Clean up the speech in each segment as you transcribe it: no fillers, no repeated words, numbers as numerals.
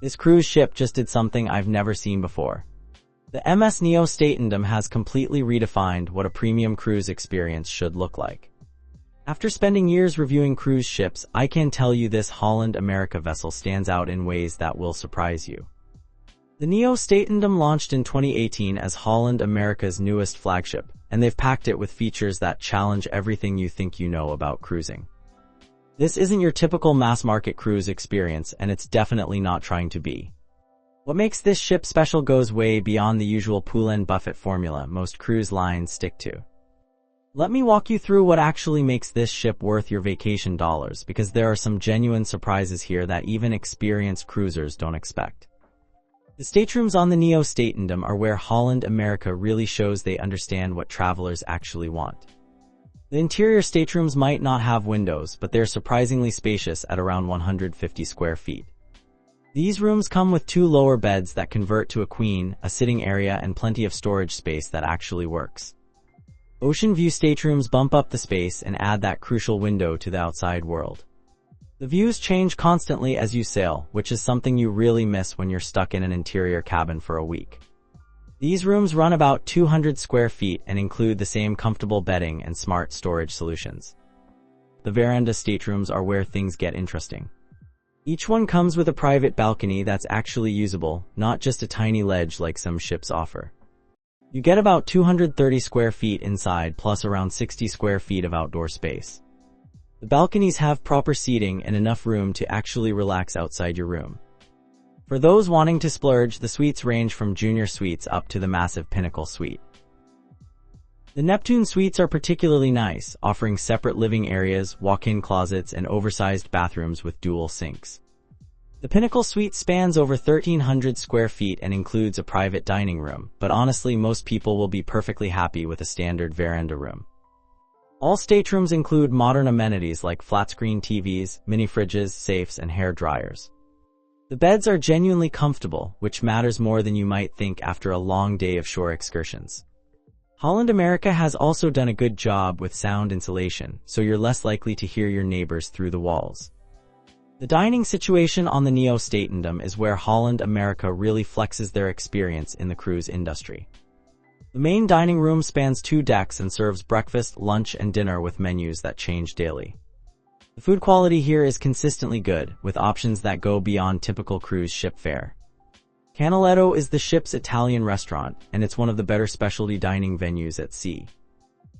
This cruise ship just did something I've never seen before. The Nieuw Statendam has completely redefined what a premium cruise experience should look like. After spending years reviewing cruise ships, I can tell you this Holland America vessel stands out in ways that will surprise you. The Nieuw Statendam launched in 2018 as Holland America's newest flagship, and they've packed it with features that challenge everything you think you know about cruising. This isn't your typical mass-market cruise experience, and it's definitely not trying to be. What makes this ship special goes way beyond the usual pull and buffet formula most cruise lines stick to. Let me walk you through what actually makes this ship worth your vacation dollars, because there are some genuine surprises here that even experienced cruisers don't expect. The staterooms on the Nieuw Statendam are where Holland America really shows they understand what travelers actually want. The interior staterooms might not have windows, but they're surprisingly spacious at around 150 square feet. These rooms come with 2 lower beds that convert to a queen, a sitting area, and plenty of storage space that actually works. Ocean view staterooms bump up the space and add that crucial window to the outside world. The views change constantly as you sail, which is something you really miss when you're stuck in an interior cabin for a week. These rooms run about 200 square feet and include the same comfortable bedding and smart storage solutions. The veranda staterooms are where things get interesting. Each one comes with a private balcony that's actually usable, not just a tiny ledge like some ships offer. You get about 230 square feet inside plus around 60 square feet of outdoor space. The balconies have proper seating and enough room to actually relax outside your room. For those wanting to splurge, the suites range from junior suites up to the massive Pinnacle Suite. The Neptune suites are particularly nice, offering separate living areas, walk-in closets, and oversized bathrooms with dual sinks. The Pinnacle Suite spans over 1,300 square feet and includes a private dining room, but honestly most people will be perfectly happy with a standard veranda room. All staterooms include modern amenities like flat-screen TVs, mini fridges, safes, and hair dryers. The beds are genuinely comfortable, which matters more than you might think after a long day of shore excursions. Holland America has also done a good job with sound insulation, so you're less likely to hear your neighbors through the walls. The dining situation on the Nieuw Statendam is where Holland America really flexes their experience in the cruise industry. The main dining room spans 2 decks and serves breakfast, lunch, and dinner with menus that change daily. The food quality here is consistently good, with options that go beyond typical cruise ship fare. Canaletto is the ship's Italian restaurant, and it's one of the better specialty dining venues at sea.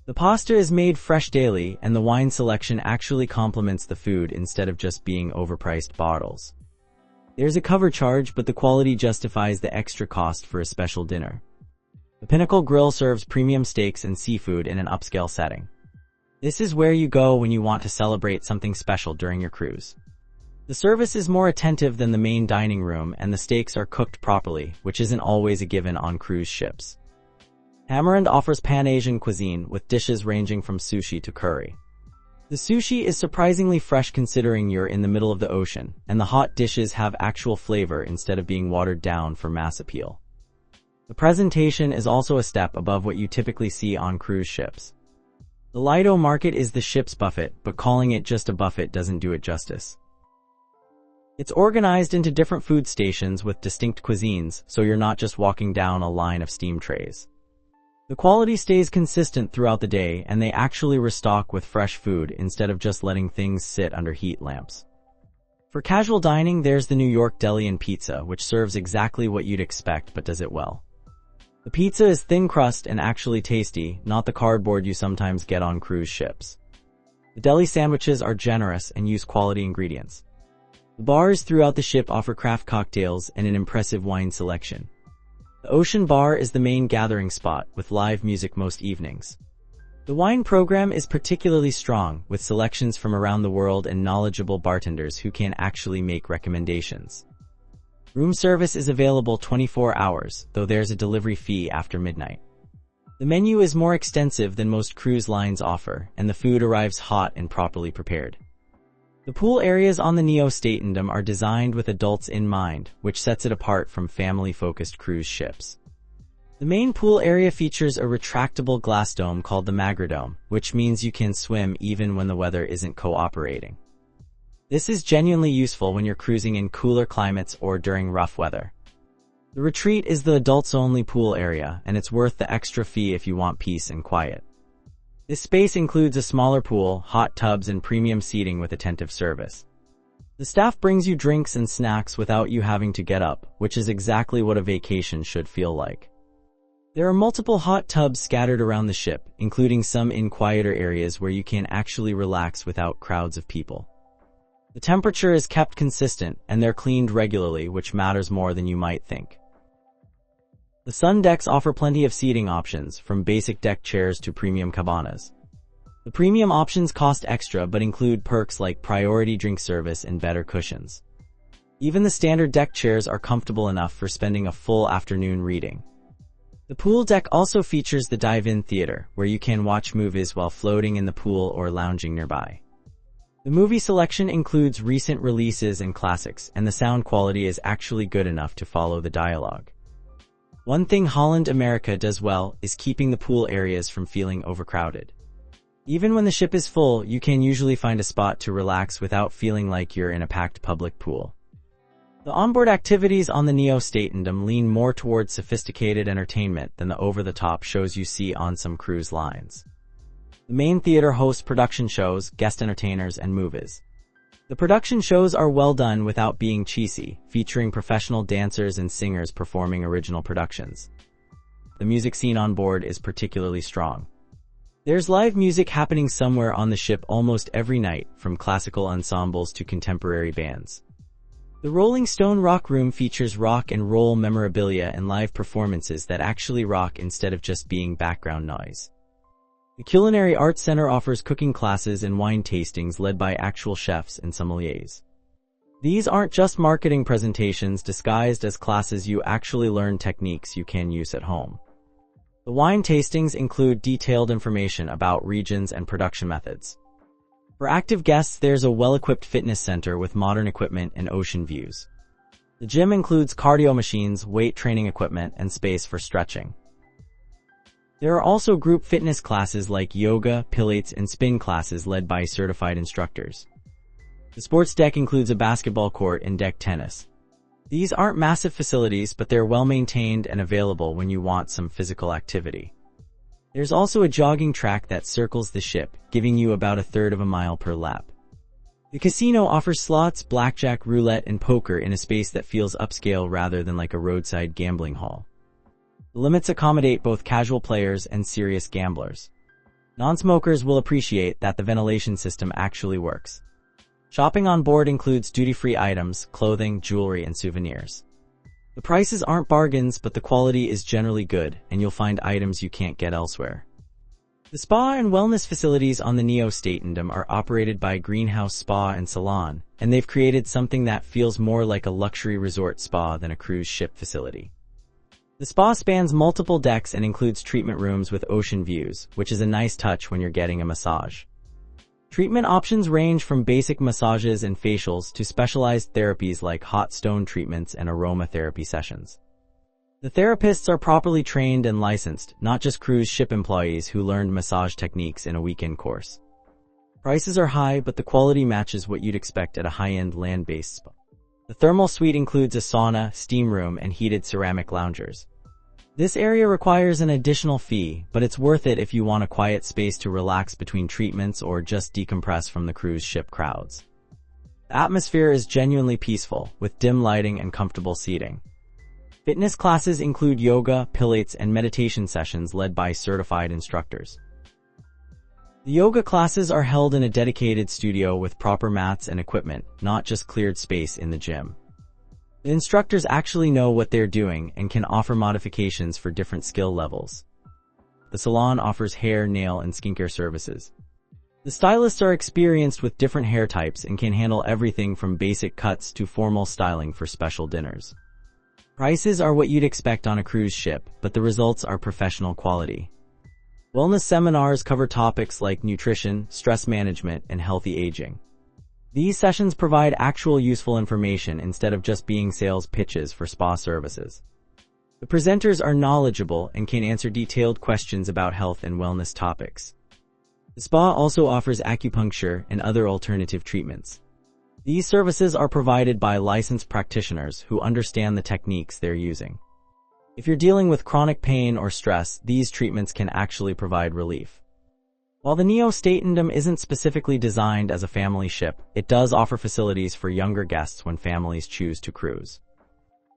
The pasta is made fresh daily, and the wine selection actually complements the food instead of just being overpriced bottles. There's a cover charge, but the quality justifies the extra cost for a special dinner. The Pinnacle Grill serves premium steaks and seafood in an upscale setting. This is where you go when you want to celebrate something special during your cruise. The service is more attentive than the main dining room, and the steaks are cooked properly, which isn't always a given on cruise ships. Tamarind offers Pan-Asian cuisine, with dishes ranging from sushi to curry. The sushi is surprisingly fresh considering you're in the middle of the ocean, and the hot dishes have actual flavor instead of being watered down for mass appeal. The presentation is also a step above what you typically see on cruise ships. The Lido Market is the ship's buffet, but calling it just a buffet doesn't do it justice. It's organized into different food stations with distinct cuisines, so you're not just walking down a line of steam trays. The quality stays consistent throughout the day, and they actually restock with fresh food instead of just letting things sit under heat lamps. For casual dining, there's the New York Deli and Pizza, which serves exactly what you'd expect but does it well. The pizza is thin crust and actually tasty, not the cardboard you sometimes get on cruise ships. The deli sandwiches are generous and use quality ingredients. The bars throughout the ship offer craft cocktails and an impressive wine selection. The Ocean Bar is the main gathering spot, with live music most evenings. The wine program is particularly strong, with selections from around the world and knowledgeable bartenders who can actually make recommendations. Room service is available 24 hours, though there's a delivery fee after midnight. The menu is more extensive than most cruise lines offer, and the food arrives hot and properly prepared. The pool areas on the Nieuw Statendam are designed with adults in mind, which sets it apart from family-focused cruise ships. The main pool area features a retractable glass dome called the Magradome, which means you can swim even when the weather isn't cooperating. This is genuinely useful when you're cruising in cooler climates or during rough weather. The retreat is the adults-only pool area, and it's worth the extra fee if you want peace and quiet. This space includes a smaller pool, hot tubs, and premium seating with attentive service. The staff brings you drinks and snacks without you having to get up, which is exactly what a vacation should feel like. There are multiple hot tubs scattered around the ship, including some in quieter areas where you can actually relax without crowds of people. The temperature is kept consistent, and they're cleaned regularly, which matters more than you might think. The sun decks offer plenty of seating options, from basic deck chairs to premium cabanas. The premium options cost extra but include perks like priority drink service and better cushions. Even the standard deck chairs are comfortable enough for spending a full afternoon reading. The pool deck also features the dive-in theater, where you can watch movies while floating in the pool or lounging nearby. The movie selection includes recent releases and classics, and the sound quality is actually good enough to follow the dialogue. One thing Holland America does well is keeping the pool areas from feeling overcrowded. Even when the ship is full, you can usually find a spot to relax without feeling like you're in a packed public pool. The onboard activities on the Nieuw Statendam lean more towards sophisticated entertainment than the over-the-top shows you see on some cruise lines. The main theater hosts production shows, guest entertainers, and movies. The production shows are well done without being cheesy, featuring professional dancers and singers performing original productions. The music scene on board is particularly strong. There's live music happening somewhere on the ship almost every night, from classical ensembles to contemporary bands. The Rolling Stone Rock Room features rock and roll memorabilia and live performances that actually rock instead of just being background noise. The Culinary Arts Center offers cooking classes and wine tastings led by actual chefs and sommeliers. These aren't just marketing presentations disguised as classes. You actually learn techniques you can use at home. The wine tastings include detailed information about regions and production methods. For active guests, there's a well-equipped fitness center with modern equipment and ocean views. The gym includes cardio machines, weight training equipment, and space for stretching. There are also group fitness classes like yoga, pilates, and spin classes led by certified instructors. The sports deck includes a basketball court and deck tennis. These aren't massive facilities, but they're well maintained and available when you want some physical activity. There's also a jogging track that circles the ship, giving you about a third of a mile per lap. The casino offers slots, blackjack, roulette, and poker in a space that feels upscale rather than like a roadside gambling hall. The limits accommodate both casual players and serious gamblers. Non-smokers will appreciate that the ventilation system actually works. Shopping on board includes duty-free items, clothing, jewelry, and souvenirs. The prices aren't bargains, but the quality is generally good, and you'll find items you can't get elsewhere. The spa and wellness facilities on the Nieuw Statendam are operated by Greenhouse Spa and Salon, and they've created something that feels more like a luxury resort spa than a cruise ship facility. The spa spans multiple decks and includes treatment rooms with ocean views, which is a nice touch when you're getting a massage. Treatment options range from basic massages and facials to specialized therapies like hot stone treatments and aromatherapy sessions. The therapists are properly trained and licensed, not just cruise ship employees who learned massage techniques in a weekend course. Prices are high, but the quality matches what you'd expect at a high-end land-based spa. The thermal suite includes a sauna, steam room, and heated ceramic loungers. This area requires an additional fee, but it's worth it if you want a quiet space to relax between treatments or just decompress from the cruise ship crowds. The atmosphere is genuinely peaceful, with dim lighting and comfortable seating. Fitness classes include yoga, pilates, and meditation sessions led by certified instructors. The yoga classes are held in a dedicated studio with proper mats and equipment, not just cleared space in the gym. The instructors actually know what they're doing and can offer modifications for different skill levels. The salon offers hair, nail, and skincare services. The stylists are experienced with different hair types and can handle everything from basic cuts to formal styling for special dinners. Prices are what you'd expect on a cruise ship, but the results are professional quality. Wellness seminars cover topics like nutrition, stress management, and healthy aging. These sessions provide actual useful information instead of just being sales pitches for spa services. The presenters are knowledgeable and can answer detailed questions about health and wellness topics. The spa also offers acupuncture and other alternative treatments. These services are provided by licensed practitioners who understand the techniques they're using. If you're dealing with chronic pain or stress, these treatments can actually provide relief. While the Nieuw Statendam isn't specifically designed as a family ship, it does offer facilities for younger guests when families choose to cruise.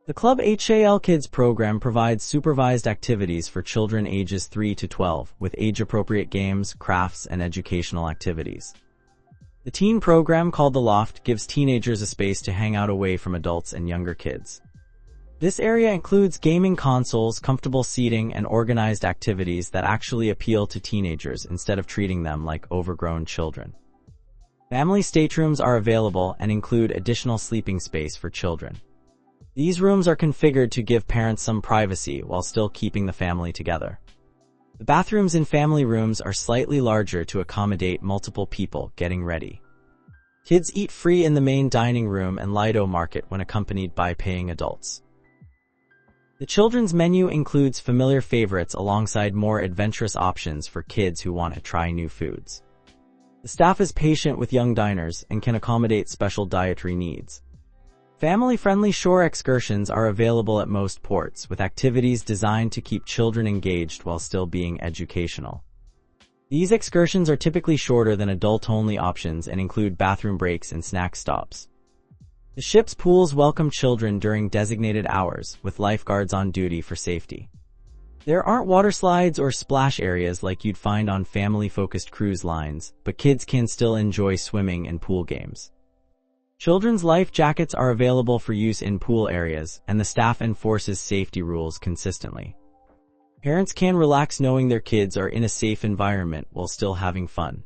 The Club HAL Kids program provides supervised activities for children ages 3 to 12, with age-appropriate games, crafts, and educational activities. The teen program called The Loft gives teenagers a space to hang out away from adults and younger kids. This area includes gaming consoles, comfortable seating, and organized activities that actually appeal to teenagers instead of treating them like overgrown children. Family staterooms are available and include additional sleeping space for children. These rooms are configured to give parents some privacy while still keeping the family together. The bathrooms in family rooms are slightly larger to accommodate multiple people getting ready. Kids eat free in the main dining room and Lido Market when accompanied by paying adults. The children's menu includes familiar favorites alongside more adventurous options for kids who want to try new foods. The staff is patient with young diners and can accommodate special dietary needs. Family-friendly shore excursions are available at most ports, with activities designed to keep children engaged while still being educational. These excursions are typically shorter than adult-only options and include bathroom breaks and snack stops. The ship's pools welcome children during designated hours, with lifeguards on duty for safety. There aren't water slides or splash areas like you'd find on family-focused cruise lines, but kids can still enjoy swimming and pool games. Children's life jackets are available for use in pool areas, and the staff enforces safety rules consistently. Parents can relax knowing their kids are in a safe environment while still having fun.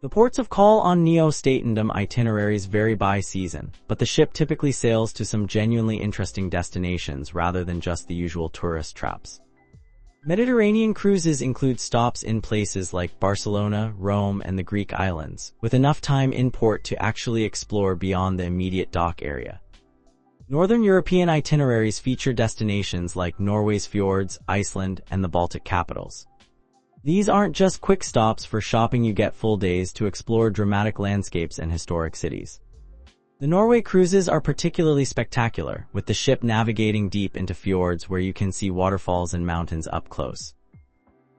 The ports of call on Nieuw Statendam itineraries vary by season, but the ship typically sails to some genuinely interesting destinations rather than just the usual tourist traps. Mediterranean cruises include stops in places like Barcelona, Rome, and the Greek islands, with enough time in port to actually explore beyond the immediate dock area. Northern European itineraries feature destinations like Norway's fjords, Iceland, and the Baltic capitals. These aren't just quick stops for shopping, you get full days to explore dramatic landscapes and historic cities. The Norway cruises are particularly spectacular, with the ship navigating deep into fjords where you can see waterfalls and mountains up close.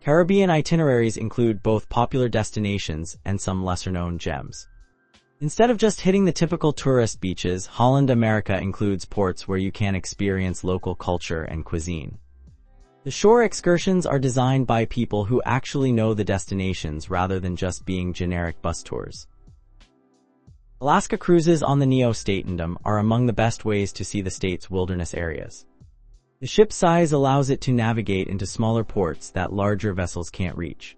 Caribbean itineraries include both popular destinations and some lesser-known gems. Instead of just hitting the typical tourist beaches, Holland America includes ports where you can experience local culture and cuisine. The shore excursions are designed by people who actually know the destinations rather than just being generic bus tours. Alaska cruises on the Nieuw Statendam are among the best ways to see the state's wilderness areas. The ship's size allows it to navigate into smaller ports that larger vessels can't reach.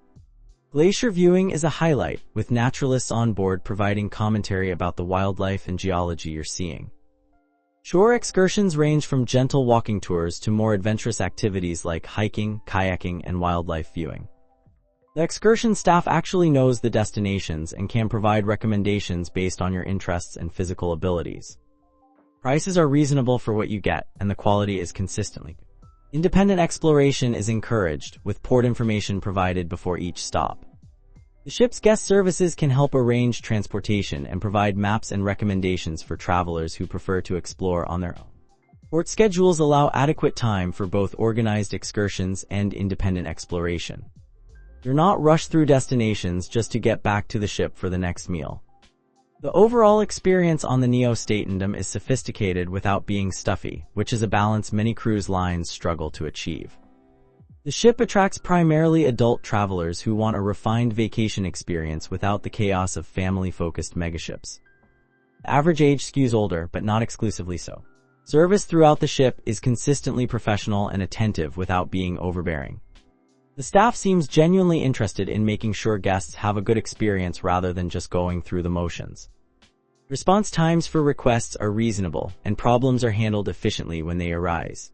Glacier viewing is a highlight, with naturalists on board providing commentary about the wildlife and geology you're seeing. Shore excursions range from gentle walking tours to more adventurous activities like hiking, kayaking, and wildlife viewing. The excursion staff actually knows the destinations and can provide recommendations based on your interests and physical abilities. Prices are reasonable for what you get, and the quality is consistently good. Independent exploration is encouraged, with port information provided before each stop. The ship's guest services can help arrange transportation and provide maps and recommendations for travelers who prefer to explore on their own. Port schedules allow adequate time for both organized excursions and independent exploration. You're not rushed through destinations just to get back to the ship for the next meal. The overall experience on the Nieuw Statendam is sophisticated without being stuffy, which is a balance many cruise lines struggle to achieve. The ship attracts primarily adult travelers who want a refined vacation experience without the chaos of family-focused megaships. The average age skews older, but not exclusively so. Service throughout the ship is consistently professional and attentive without being overbearing. The staff seems genuinely interested in making sure guests have a good experience rather than just going through the motions. Response times for requests are reasonable, and problems are handled efficiently when they arise.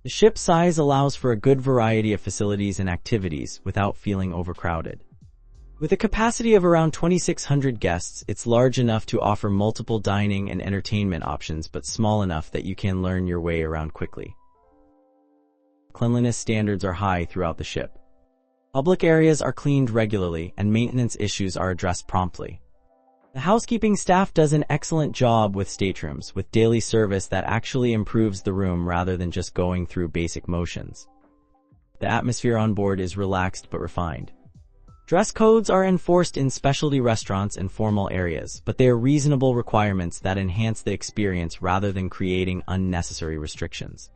The ship's size allows for a good variety of facilities and activities without feeling overcrowded. With a capacity of around 2,600 guests, it's large enough to offer multiple dining and entertainment options, but small enough that you can learn your way around quickly. Cleanliness standards are high throughout the ship. Public areas are cleaned regularly, and maintenance issues are addressed promptly. The housekeeping staff does an excellent job with staterooms, with daily service that actually improves the room rather than just going through basic motions. The atmosphere on board is relaxed but refined. Dress codes are enforced in specialty restaurants and formal areas, but they are reasonable requirements that enhance the experience rather than creating unnecessary restrictions.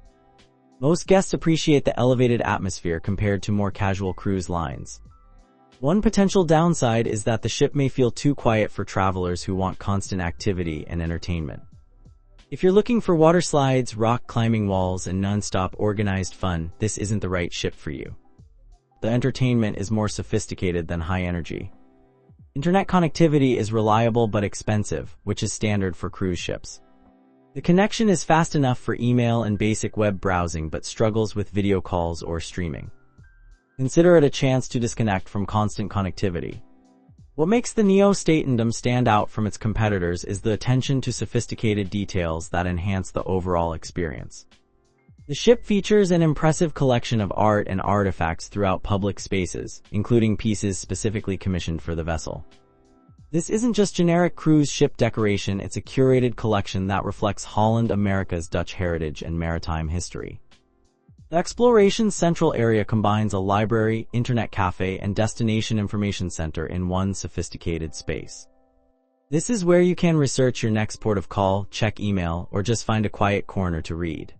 Most guests appreciate the elevated atmosphere compared to more casual cruise lines. One potential downside is that the ship may feel too quiet for travelers who want constant activity and entertainment. If you're looking for water slides, rock climbing walls, and non-stop organized fun, this isn't the right ship for you. The entertainment is more sophisticated than high energy. Internet connectivity is reliable but expensive, which is standard for cruise ships. The connection is fast enough for email and basic web browsing but struggles with video calls or streaming. Consider it a chance to disconnect from constant connectivity. What makes the Nieuw Statendam stand out from its competitors is the attention to sophisticated details that enhance the overall experience. The ship features an impressive collection of art and artifacts throughout public spaces, including pieces specifically commissioned for the vessel. This isn't just generic cruise ship decoration, it's a curated collection that reflects Holland America's Dutch heritage and maritime history. The Explorations Central area combines a library, internet cafe, and destination information center in one sophisticated space. This is where you can research your next port of call, check email, or just find a quiet corner to read.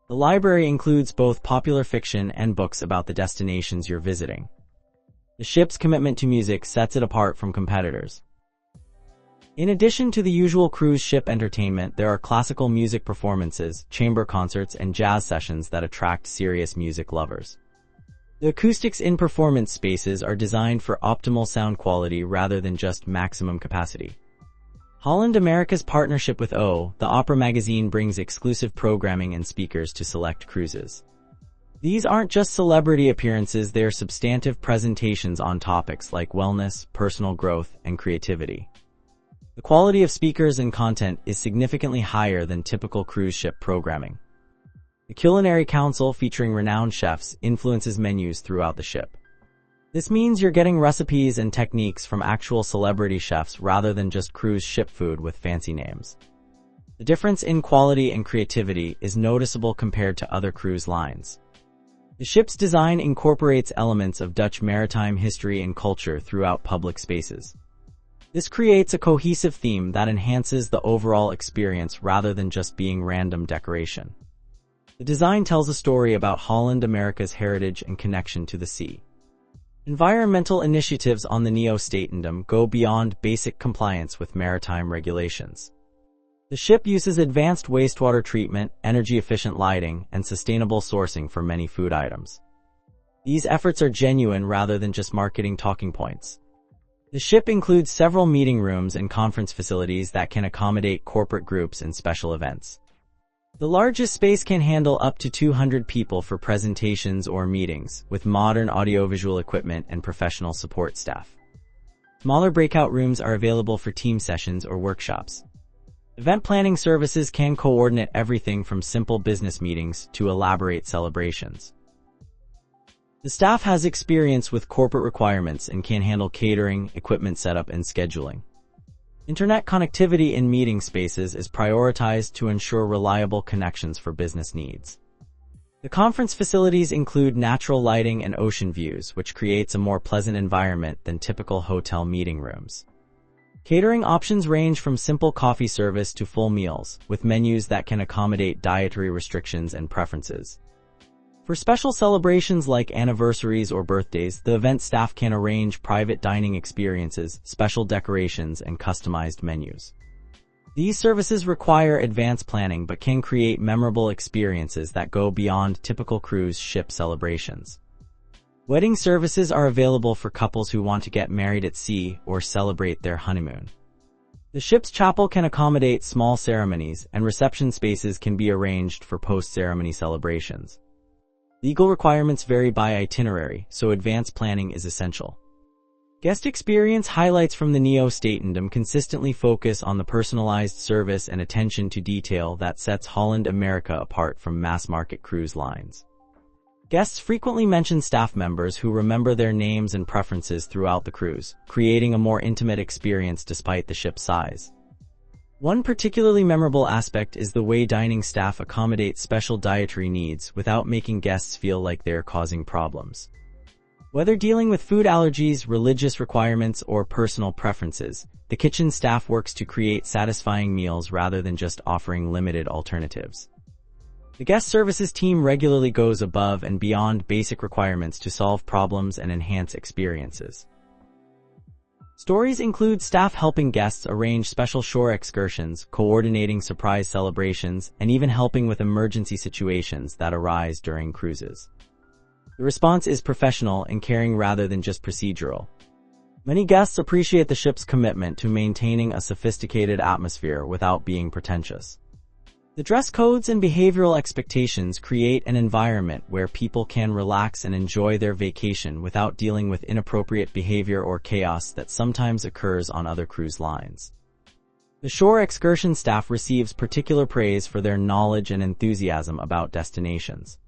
The library includes both popular fiction and books about the destinations you're visiting. The ship's commitment to music sets it apart from competitors. In addition to the usual cruise ship entertainment, there are classical music performances, chamber concerts, and jazz sessions that attract serious music lovers. The acoustics in performance spaces are designed for optimal sound quality rather than just maximum capacity. Holland America's partnership with the opera magazine brings exclusive programming and speakers to select cruises. These aren't just celebrity appearances, they are substantive presentations on topics like wellness, personal growth, and creativity. The quality of speakers and content is significantly higher than typical cruise ship programming. The Culinary Council, featuring renowned chefs, influences menus throughout the ship. This means you're getting recipes and techniques from actual celebrity chefs rather than just cruise ship food with fancy names. The difference in quality and creativity is noticeable compared to other cruise lines. The ship's design incorporates elements of Dutch maritime history and culture throughout public spaces. This creates a cohesive theme that enhances the overall experience rather than just being random decoration. The design tells a story about Holland America's heritage and connection to the sea. Environmental initiatives on the Nieuw Statendam go beyond basic compliance with maritime regulations. The ship uses advanced wastewater treatment, energy-efficient lighting, and sustainable sourcing for many food items. These efforts are genuine rather than just marketing talking points. The ship includes several meeting rooms and conference facilities that can accommodate corporate groups and special events. The largest space can handle up to 200 people for presentations or meetings, with modern audiovisual equipment and professional support staff. Smaller breakout rooms are available for team sessions or workshops. Event planning services can coordinate everything from simple business meetings to elaborate celebrations. The staff has experience with corporate requirements and can handle catering, equipment setup, and scheduling. Internet connectivity in meeting spaces is prioritized to ensure reliable connections for business needs. The conference facilities include natural lighting and ocean views, which creates a more pleasant environment than typical hotel meeting rooms. Catering options range from simple coffee service to full meals, with menus that can accommodate dietary restrictions and preferences. For special celebrations like anniversaries or birthdays, the event staff can arrange private dining experiences, special decorations, and customized menus. These services require advanced planning but can create memorable experiences that go beyond typical cruise ship celebrations. Wedding services are available for couples who want to get married at sea or celebrate their honeymoon. The ship's chapel can accommodate small ceremonies, and reception spaces can be arranged for post-ceremony celebrations. Legal requirements vary by itinerary, so advanced planning is essential. Guest experience highlights from the Nieuw Statendam consistently focus on the personalized service and attention to detail that sets Holland America apart from mass-market cruise lines. Guests frequently mention staff members who remember their names and preferences throughout the cruise, creating a more intimate experience despite the ship's size. One particularly memorable aspect is the way dining staff accommodate special dietary needs without making guests feel like they're causing problems. Whether dealing with food allergies, religious requirements, or personal preferences, the kitchen staff works to create satisfying meals rather than just offering limited alternatives. The guest services team regularly goes above and beyond basic requirements to solve problems and enhance experiences. Stories include staff helping guests arrange special shore excursions, coordinating surprise celebrations, and even helping with emergency situations that arise during cruises. The response is professional and caring rather than just procedural. Many guests appreciate the ship's commitment to maintaining a sophisticated atmosphere without being pretentious. The dress codes and behavioral expectations create an environment where people can relax and enjoy their vacation without dealing with inappropriate behavior or chaos that sometimes occurs on other cruise lines. The shore excursion staff receives particular praise for their knowledge and enthusiasm about destinations.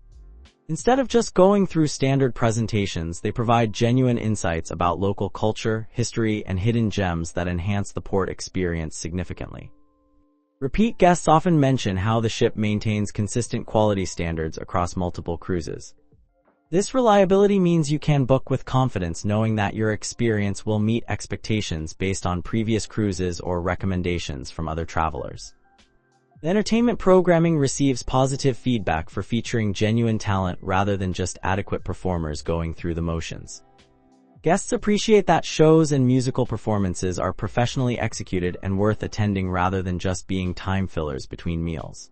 Instead of just going through standard presentations, they provide genuine insights about local culture, history, and hidden gems that enhance the port experience significantly. Repeat guests often mention how the ship maintains consistent quality standards across multiple cruises. This reliability means you can book with confidence knowing that your experience will meet expectations based on previous cruises or recommendations from other travelers. The entertainment programming receives positive feedback for featuring genuine talent rather than just adequate performers going through the motions. Guests appreciate that shows and musical performances are professionally executed and worth attending rather than just being time fillers between meals.